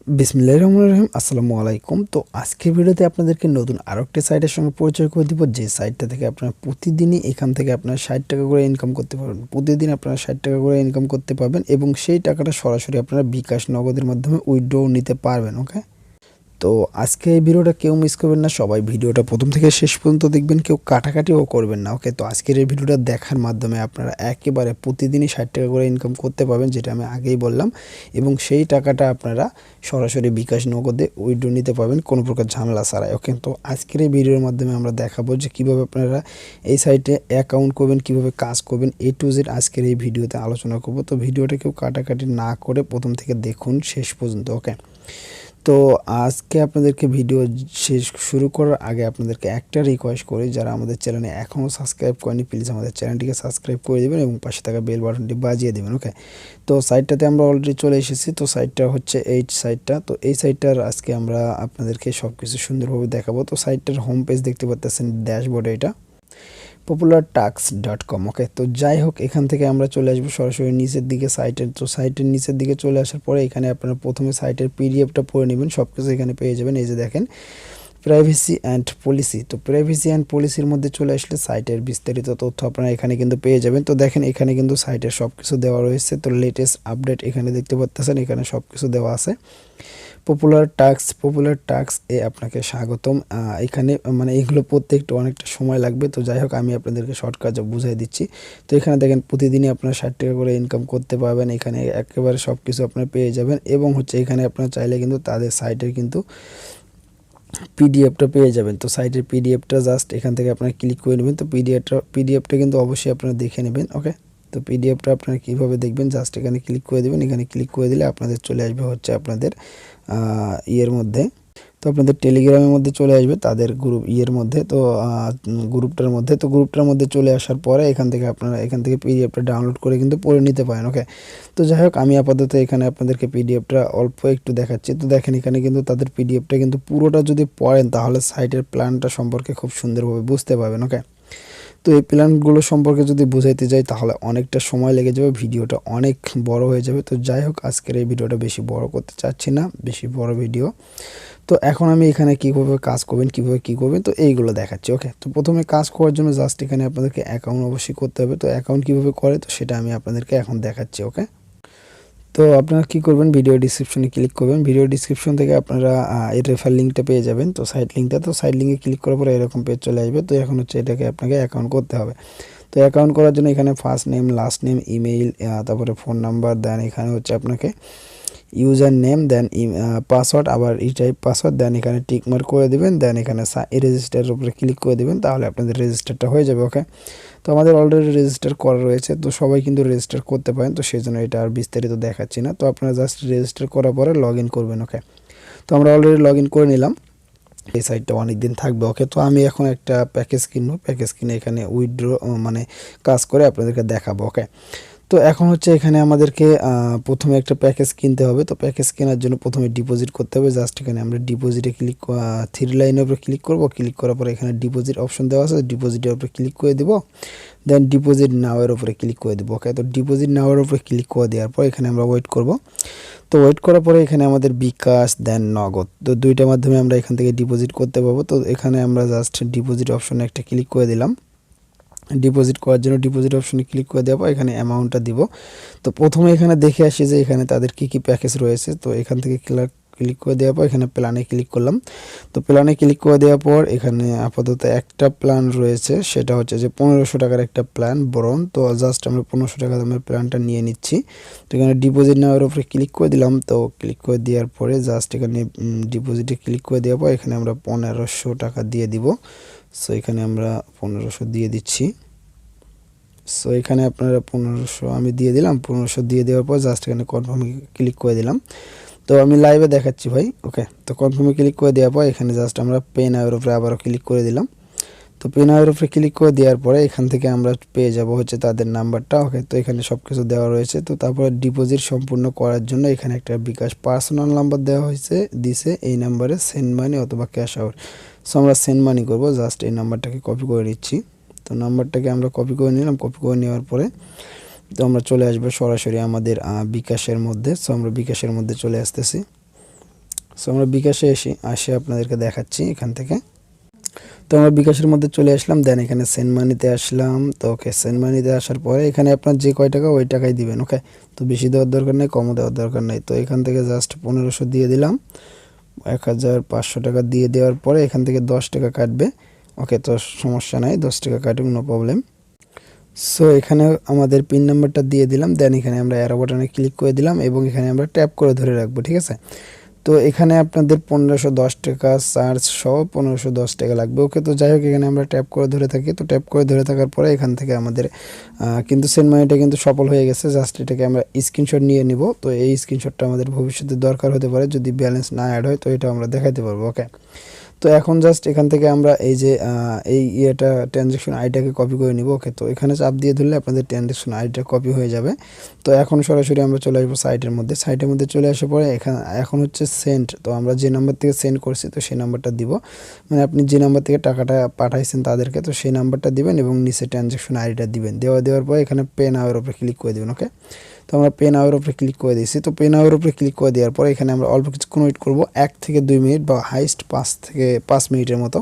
বিসমিল্লাহির রহমানির রহিম। আসসালামু আলাইকুম। তো আজকের ভিডিওতে আপনাদেরকে নতুন আরো একটা সাইটের সঙ্গে পরিচয় করে দিব, যে সাইটটা থেকে আপনারা প্রতিদিনই এখান থেকে আপনারা 60 টাকা করে ইনকাম করতে পারবেন। প্রতিদিন আপনারা 60 টাকা করে ইনকাম করতে পারবেন এবং সেই টাকাটা সরাসরি আপনারা বিকাশ নগদের মাধ্যমে উইথড্র নিতে পারবেন। ওকে, তো আজকে এই ভিডিওটা কেউ মিস করবেন না, সবাই ভিডিওটা প্রথম থেকে শেষ পর্যন্ত দেখবেন, কেউ কাটাকাটিও করবেন না। ওকে, তো আজকের এই ভিডিওটা দেখার মাধ্যমে আপনারা একেবারে প্রতিদিনই 60 টাকা করে ইনকাম করতে পারবেন, যেটা আমি আগেই বললাম, এবং সেই টাকাটা আপনারা সরাসরি বিকাশ নগদে উইথড্র নিতে পারবেন কোনো প্রকার ঝামেলা ছাড়াই। ওকে, তো আজকের এই ভিডিওর মাধ্যমে আমরা দেখাবো যে কীভাবে আপনারা এই সাইটে অ্যাকাউন্ট করবেন, কীভাবে কাজ করবেন, A to Z আজকের এই ভিডিওতে আলোচনা করব। তো ভিডিওটা কেউ কাটাকাটি না করে প্রথম থেকে দেখুন শেষ পর্যন্ত। ওকে, তো আজকে আপনাদেরকে ভিডিও শেষ শুরু করার আগে আপনাদেরকে একটা রিকোয়েস্ট করি, যারা আমাদের চ্যানেলে এখনও সাবস্ক্রাইব করেনি প্লিজ আমাদের চ্যানেলটিকে সাবস্ক্রাইব করে দেবেন এবং পাশে থাকা বেল বাটনটি বাজিয়ে দেবেন। ওকে, তো সাইটটাতে আমরা অলরেডি চলে এসেছি। তো সাইটটা হচ্ছে এই সাইটটা। তো এই সাইটটার আজকে আমরা আপনাদেরকে সব কিছু সুন্দরভাবে দেখাবো। তো সাইটটার হোম পেজ দেখতে পাচ্ছেন, ড্যাশবোর্ডে এটা populartax.com। ওকে, তো যাই হোক, এখান থেকে আমরা চলে আসবো সরাসরি নিচের দিকে সাইটের। তো সাইটের নিচের দিকে চলে আসার পরে এখানে আপনারা প্রথমে সাইটের পিডিএফটা পড়ে নেবেন, সব কিছু এখানে পেয়ে যাবেন। এই যে দেখেন প্রাইভেসি অ্যান্ড পলিসি। তো প্রাইভেসি অ্যান্ড পলিসির মধ্যে চলে আসলে সাইটের বিস্তারিত তথ্য আপনারা এখানে কিন্তু পেয়ে যাবেন। তো দেখেন এখানে কিন্তু সাইটের সব কিছু দেওয়া রয়েছে। তো লেটেস্ট আপডেট এখানে দেখতে পাচ্ছেন, এখানে সব কিছু দেওয়া আছে। পপুলার টাস্ক এ আপনাকে স্বাগতম। এখানে মানে এগুলো প্রত্যেকটা অনেকটা সময় লাগবে, তো যাই হোক আমি আপনাদেরকে শর্টকাটে বুঝিয়ে দিচ্ছি। তো এখানে দেখেন প্রতিদিনই আপনারা 60 টাকা করে ইনকাম করতে পারবেন। এখানে একেবারে সব কিছু আপনারা পেয়ে যাবেন এবং হচ্ছে এখানে আপনারা চাইলে কিন্তু তাদের সাইটের কিন্তু পিডিএফটা পেয়ে যাবেন। তো সাইটের পিডিএফটা জাস্ট এখান থেকে আপনারা ক্লিক করে নেবেন। তো পিডিএফটা কিন্তু অবশ্যই আপনারা দেখে নেবেন। ওকে, তো পিডিএফটা আপনারা কীভাবে দেখবেন, জাস্ট এখানে ক্লিক করে দেবেন। এখানে ক্লিক করে দিলে আপনাদের চলে আসবে হচ্ছে আপনাদের ইয়ের মধ্যে। তো আপনাদের টেলিগ্রামের মধ্যে চলে আসবে তাদের গ্রুপ ইয়ের মধ্যে। তো গ্রুপটার মধ্যে, তো গ্রুপটার মধ্যে চলে আসার পরে এখান থেকে আপনারা এখান থেকে পিডিএফটা ডাউনলোড করে কিন্তু পড়ে নিতে পারেন। ওকে, তো যাই হোক আমি আপাতত এখানে আপনাদেরকে পিডিএফটা অল্প একটু দেখাচ্ছি। তো দেখেন এখানে কিন্তু তাদের পিডিএফটা কিন্তু পুরোটা যদি পড়েন তাহলে সাইটের প্ল্যানটা সম্পর্কে খুব সুন্দরভাবে বুঝতে পারবেন। ওকে, তো এই প্ল্যানগুলো সম্পর্কে যদি বুঝাইতে যাই তাহলে অনেকটা সময় লেগে যাবে, ভিডিওটা অনেক বড় হয়ে যাবে। তো যাই হোক আজকের এই ভিডিওটা বেশি বড় করতে চাচ্ছি না, বেশি বড় ভিডিও। তো এখন আমি এখানে কীভাবে কাজ করবেন, কীভাবে কী করবেন, তো এইগুলো দেখাচ্ছি। ওকে, তো প্রথমে কাজ করার জন্য জাস্ট এখানে আপনাদেরকে অ্যাকাউন্ট অবশ্যই করতে হবে। তো অ্যাকাউন্ট কীভাবে করে তো সেটা আমি আপনাদেরকে এখন দেখাচ্ছি। ওকে, তো আপনারা কী করবেন, ভিডিও ডিসক্রিপশনে ক্লিক করবেন। ভিডিও ডিসক্রিপশন থেকে আপনারা এর রেফার লিঙ্কটা পেয়ে যাবেন। তো সাইট লিঙ্কটা, তো সাইট লিঙ্কে ক্লিক করার পরে এরকম পেজ চলে আসবে। তো এখন হচ্ছে এটাকে আপনাকে অ্যাকাউন্ট করতে হবে। তো অ্যাকাউন্ট করার জন্য এখানে first name, last name, email, তারপরে ফোন নাম্বার, দেন এখানে হচ্ছে আপনাকে ইউজার নেম, দেন পাসওয়ার্ড, আবার ই টাইপ পাসওয়ার্ড, দেন এখানে টিক মার্ক করে দেবেন, দেন এখানে রেজিস্টারের উপরে ক্লিক করে দেবেন, তাহলে আপনাদের রেজিস্টারটা হয়ে যাবে। ওকে, তো আমাদের অলরেডি রেজিস্টার করা রয়েছে, তো সবাই কিন্তু রেজিস্টার করতে পারেন, তো সেই জন্য এটা আর বিস্তারিত দেখাচ্ছি না। তো আপনারা জাস্ট রেজিস্টার করার পরে লগ ইন করবেন। ওকে, তো আমরা অলরেডি লগ ইন করে নিলাম। এই সাইটটা অনেক দিন থাকবে। ওকে, তো আমি এখন একটা প্যাকেজ কিনবো, প্যাকেজ কিনে এখানে উইথড্র মানে কাজ করে আপনাদেরকে দেখাবো। ওকে, তো এখন হচ্ছে এখানে আমাদেরকে প্রথমে একটা প্যাকেজ কিনতে হবে। তো প্যাকেজ কেনার জন্য প্রথমে ডিপোজিট করতে হবে। জাস্ট এখানে আমরা ডিপোজিটে ক্লিক, থ্রি লাইনের উপরে ক্লিক করব। ক্লিক করার পরে এখানে ডিপোজিট অপশন দেওয়া আছে, ডিপোজিটের উপরে ক্লিক করে দেবো, দেন ডিপোজিট নাওয়ের উপরে ক্লিক করে দেবো। ওকে, তো ডিপোজিট নাওয়ের উপরে ক্লিক করে দেওয়ার পর এখানে আমরা ওয়েট করব। তো ওয়েট করার পরে এখানে আমাদের বিকাশ দেন নগদ, তো দুইটার মাধ্যমে আমরা এখান থেকে ডিপোজিট করতে পারবো। তো এখানে আমরা জাস্ট ডিপোজিট অপশনে একটা ক্লিক করে দিলাম। ডিপোজিট করার জন্য ডিপোজিট অপশনে ক্লিক করে দেওয়ার পর এখানে অ্যামাউন্টটা দিব। তো প্রথমে এখানে দেখে আসি যে এখানে তাদের কি কি প্যাকেজ রয়েছে। তো এখান থেকে ক্লিক করে দেওয়ার পর এখানে প্ল্যানে ক্লিক করলাম। তো প্ল্যানে ক্লিক করে দেওয়ার পর এখানে আপাতত একটা প্ল্যান রয়েছে, সেটা হচ্ছে যে 1500 টাকার একটা প্ল্যান বরং। তো জাস্ট আমরা 1500 টাকা দামের প্ল্যানটা নিয়ে নিচ্ছি। তো এখানে ডিপোজিট নেওয়ার উপরে ক্লিক করে দিলাম। তো ক্লিক করে দেওয়ার পরে জাস্ট এখানে ডিপোজিটে ক্লিক করে দেওয়ার পর এখানে আমরা 1500 টাকা দিয়ে দিব। সো এখানে আমরা 1500 দিয়ে দিচ্ছি। সো এখানে আপনারা 1500 আমি দিয়ে দিলাম। 1500 দিয়ে দেওয়ার পর জাস্ট এখানে কনফার্মে ক্লিক করে দিলাম। তো আমি লাইভে দেখাচ্ছি ভাই। ওকে, তো কনফার্মে ক্লিক করে দেওয়ার পর এখানে জাস্ট আমরা পে নাওয়ের উপরে আবারও ক্লিক করে দিলাম। তো পে নাওয়ের উপরে ক্লিক করে দেওয়ার পরে এখান থেকে আমরা পেয়ে যাব হচ্ছে তাদের নাম্বারটা। ওকে, তো এখানে সব কিছু দেওয়া রয়েছে। তো তারপরে ডিপোজিট সম্পূর্ণ করার জন্য এখানে একটা বিকাশ পার্সোনাল নাম্বার দেওয়া হয়েছে দিছে, এই নাম্বারে সেন্ড মানি অথবা ক্যাশ আউট। সো আমরা সেন্ড মানি করবো, জাস্ট এই নাম্বারটাকে কপি করে নিচ্ছি। তো নাম্বারটাকে আমরা কপি করে নিলাম। কপি করে নেওয়ার পরে তো আমরা চলে আসবো সরাসরি আমাদের বিকাশের মধ্যে। সো আমরা বিকাশের মধ্যে চলে আসতেছি। সো আমরা বিকাশে আসে আপনাদেরকে দেখাচ্ছি এখান থেকে। তো আমরা বিকাশের মধ্যে চলে আসলাম, দেন এখানে সেন্ড মানিতে আসলাম। তো ওকে, সেন্ড মানিতে আসার পরে এখানে আপনার যে কয় টাকা ওই টাকাই দিবেন। ওকে, তো বেশি দেওয়ার দরকার নেই, কমও দেওয়ার দরকার নেই। তো এখান থেকে জাস্ট 1500 দিয়ে দিলাম। 1500 টাকা দিয়ে দেওয়ার পরে এখান থেকে 10 টাকা কাটবে। ওকে, তো সমস্যা নাই, 10 টাকা কাটুক, নো প্রবলেম। সো এখানে আমাদের পিন নাম্বারটা দিয়ে দিলাম, দেন এখানে আমরা অ্যারো বাটনে ক্লিক করে দিলাম এবং এখানে আমরা ট্যাপ করে ধরে রাখবো, ঠিক আছে। তো এখানে আপনাদের 1510 টাকা চার্জ সহ 1510 টাকা লাগবে। ওকে, তো যাই হোক এখানে আমরা ট্যাপ করে ধরে থাকি। তো ট্যাপ করে ধরে থাকার পরে এখান থেকে আমাদের কিন্তু সেন্ড মানিটা কিন্তু সফল হয়ে গেছে। জাস্ট এটাকে আমরা স্ক্রিনশট নিয়ে নিব। তো এই স্ক্রিনশটটা আমাদের ভবিষ্যতে দরকার হতে পারে, যদি ব্যালেন্স না অ্যাড হয়, তো এটা আমরা দেখাতে পারবো। ওকে, তো এখন জাস্ট এখান থেকে আমরা এই যে এই ট্রানজ্যাকশন আইডিটাকে কপি করে নিব। ওকে, তো এখানে চাপ দিয়ে ধরলে আপনাদের ট্রানজ্যাকশন আইডিটা কপি হয়ে যাবে। তো এখন সরাসরি আমরা চলে আসবো সাইটের মধ্যে। সাইটের মধ্যে চলে আসার পরে এখন হচ্ছে সেন্ড। তো আমরা যে নাম্বার থেকে সেন্ড করছি তো সেই নাম্বারটা দিব, মানে আপনি যে নাম্বার থেকে টাকাটা পাঠাইছেন তাদেরকে, তো সেই নাম্বারটা দিবেন এবং নিচে ট্রানজ্যাকশন আইডিটা দিবেন। দেওয়ার পরে এখানে পে নাওয়ের উপরে ক্লিক করে দেবেন। ওকে, তো আমরা পে নাওয়ের উপরে ক্লিক করে দিয়েছি। তো পে নাওয়ের উপরে ক্লিক করে দেওয়ার পরে এখানে আমরা অল্প কিছুক্ষণ ওয়েট করব, 1 থেকে 2 মিনিট বা হাইস্ট 5 মিনিটের মতো।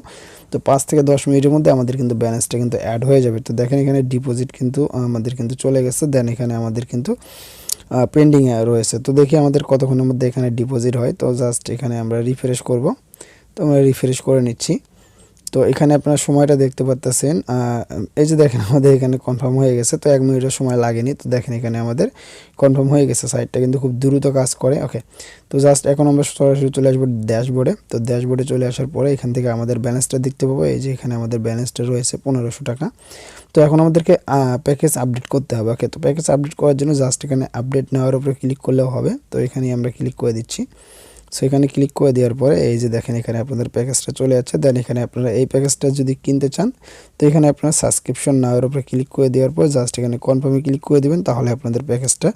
তো 5 থেকে 10 মিনিটের মধ্যে আমাদের কিন্তু ব্যালেন্সটা কিন্তু অ্যাড হয়ে যাবে। তো দেখেন এখানে ডিপোজিট কিন্তু আমাদের কিন্তু চলে গেছে, দেন এখানে আমাদের কিন্তু পেন্ডিং রয়েছে। তো দেখি আমাদের কতক্ষণের মধ্যে এখানে ডিপোজিট হয়। তো জাস্ট এখানে আমরা রিফ্রেশ করব। তো আমরা রিফ্রেশ করে নিচ্ছি। তো এখানে আপনারা সময়টা দেখতে পাচ্ছেন, এই যে দেখেন আমাদের এখানে কনফার্ম হয়ে গেছে। তো 1 মিনিটের সময় লাগেনি। তো দেখেন এখানে আমাদের কনফার্ম হয়ে গেছে, সাইটটা কিন্তু খুব দ্রুত কাজ করে। ওকে, তো জাস্ট এখন আমরা সরাসরি চলে আসবো ড্যাশবোর্ডে। তো ড্যাশবোর্ডে চলে আসার পরে এখান থেকে আমাদের ব্যালেন্সটা দেখতে পাবো। এই যে এখানে আমাদের ব্যালেন্সটা রয়েছে 1500 টাকা। তো এখন আমাদেরকে প্যাকেজ আপডেট করতে হবে। ওকে, তো প্যাকেজ আপডেট করার জন্য জাস্ট এখানে আপডেট নেওয়ার উপরে ক্লিক করলেও হবে। তো এখানে আমরা ক্লিক করে দিচ্ছি। সো এখানে ক্লিক করে দেওয়ার পরে এই যে দেখেন এখানে আপনাদের প্যাকেজটা চলে যাচ্ছে। দেন এখানে আপনারা এই প্যাকেজটা যদি কিনতে চান, তো এখানে আপনারা সাবস্ক্রিপশন নাওয়ের উপরে ক্লিক করে দেওয়ার পর জাস্ট এখানে কনফার্মে ক্লিক করে দেবেন, তাহলে আপনাদের প্যাকেজটা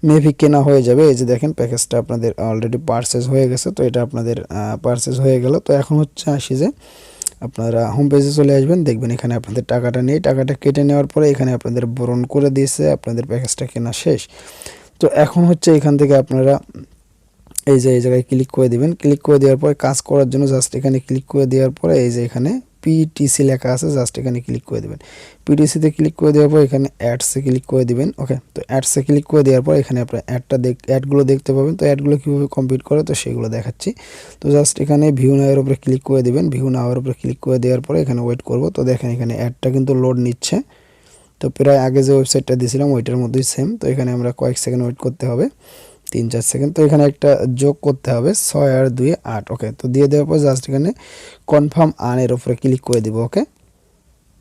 মেবি কেনা হয়ে যাবে। এই যে দেখেন প্যাকেজটা আপনাদের অলরেডি পারচেজ হয়ে গেছে। তো এটা আপনাদের পারচেজ হয়ে গেল। তো এখন হচ্ছে আসি যে আপনারা হোম পেজে চলে আসবেন, দেখবেন এখানে আপনাদের টাকাটা নেই। টাকাটা কেটে নেওয়ার পরে এখানে আপনাদের বরণ করে দিয়েছে, আপনাদের প্যাকেজটা কেনা শেষ। তো এখন হচ্ছে এখান থেকে আপনারা এই যে এই জায়গায় ক্লিক করে দিবেন। ক্লিক করে দেওয়ার পরে কাজ করার জন্য জাস্ট এখানে ক্লিক করে দেওয়ার পরে এই যে এখানে পিটিসি লেখা আছে, জাস্ট এখানে ক্লিক করে দেবেন। পিটিসিতে ক্লিক করে দেওয়ার পর এখানে অ্যাডসে ক্লিক করে দিবেন। ওকে, তো অ্যাডসে ক্লিক করে দেওয়ার পর এখানে আপনার অ্যাডগুলো দেখতে পাবেন। তো অ্যাডগুলো কীভাবে কমপ্লিট করে তো সেগুলো দেখাচ্ছি। তো জাস্ট এখানে ভিউ নাওয়ের উপরে ক্লিক করে দিবেন। ভিউ নাওয়ের উপরে ক্লিক করে দেওয়ার পরে এখানে ওয়েট করব। তো দেখেন এখানে অ্যাডটা কিন্তু লোড নিচ্ছে। তো প্রায় আগে যে ওয়েবসাইটটা দিয়েছিলাম ওইটার মধ্যেই সেম। তো এখানে আমরা কয়েক সেকেন্ড ওয়েট করতে হবে, 3-4 সেকেন্ড। তো এখানে একটা যোগ করতে হবে, 6 আর 2 8। ওকে, তো দিয়ে দেওয়ার পর জাস্ট এখানে কনফার্ম আনের উপরে ক্লিক করে দিব। ওকে,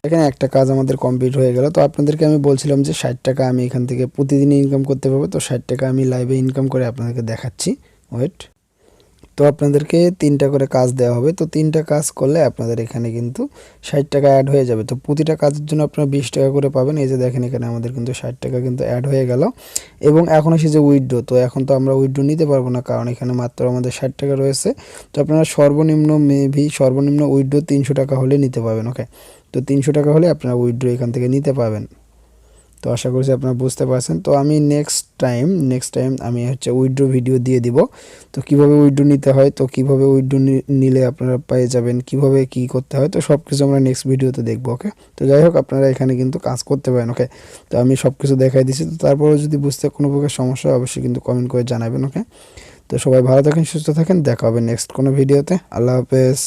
এখানে একটা কাজ আমাদের কমপ্লিট হয়ে গেল। তো আপনাদেরকে আমি বলছিলাম যে 60 টাকা আমি এখান থেকে প্রতিদিন ইনকাম করতে পারবো। তো 60 টাকা আমি লাইভে ইনকাম করে আপনাদেরকে দেখাচ্ছি। ওয়েট, তো আপনাদেরকে 3টা করে কাজ দেওয়া হবে। তো 3টা কাজ করলে আপনাদের এখানে কিন্তু 60 টাকা অ্যাড হয়ে যাবে। তো প্রতিটা কাজের জন্য আপনারা 20 টাকা করে পাবেন। এই যে দেখেন এখানে আমাদের কিন্তু 60 টাকা কিন্তু অ্যাড হয়ে গেল। এবং এখন এসে যে উইথড্র, তো এখন তো আমরা উইথড্র নিতে পারবো না, কারণ এখানে মাত্র আমাদের 60 টাকা রয়েছে। তো আপনারা সর্বনিম্ন উইথড্র 300 টাকা হলে নিতে পারবেন। ওকে, তো 300 টাকা হলে আপনারা উইথড্র এখান থেকে নিতে পারবেন। তো আশা করছি আপনারা বুঝতে পারছেন। তো আমি নেক্সট টাইম আমি হচ্ছে উইথড্র ভিডিও দিয়ে দিব। তো কিভাবে উইথড্র নিতে হয়, তো কিভাবে উইথড্র নিলে আপনারা পেয়ে যাবেন, কিভাবে কি করতে হয়, তো সব কিছু আমরা নেক্সট ভিডিওতে দেখবো। ওকে, তো যাই হোক আপনারা এখানে কিন্তু কাজ করতে পারেন। ওকে, তো আমি সব কিছু দেখাই দিচ্ছি। তো তারপরেও যদি বুঝতে কোনো প্রকার সমস্যা হয় অবশ্যই কিন্তু কমেন্ট করে জানাবেন। ওকে, তো সবাই ভালো থাকেন, সুস্থ থাকেন, দেখা হবে নেক্সট কোনো ভিডিওতে। আল্লাহ হাফেজ।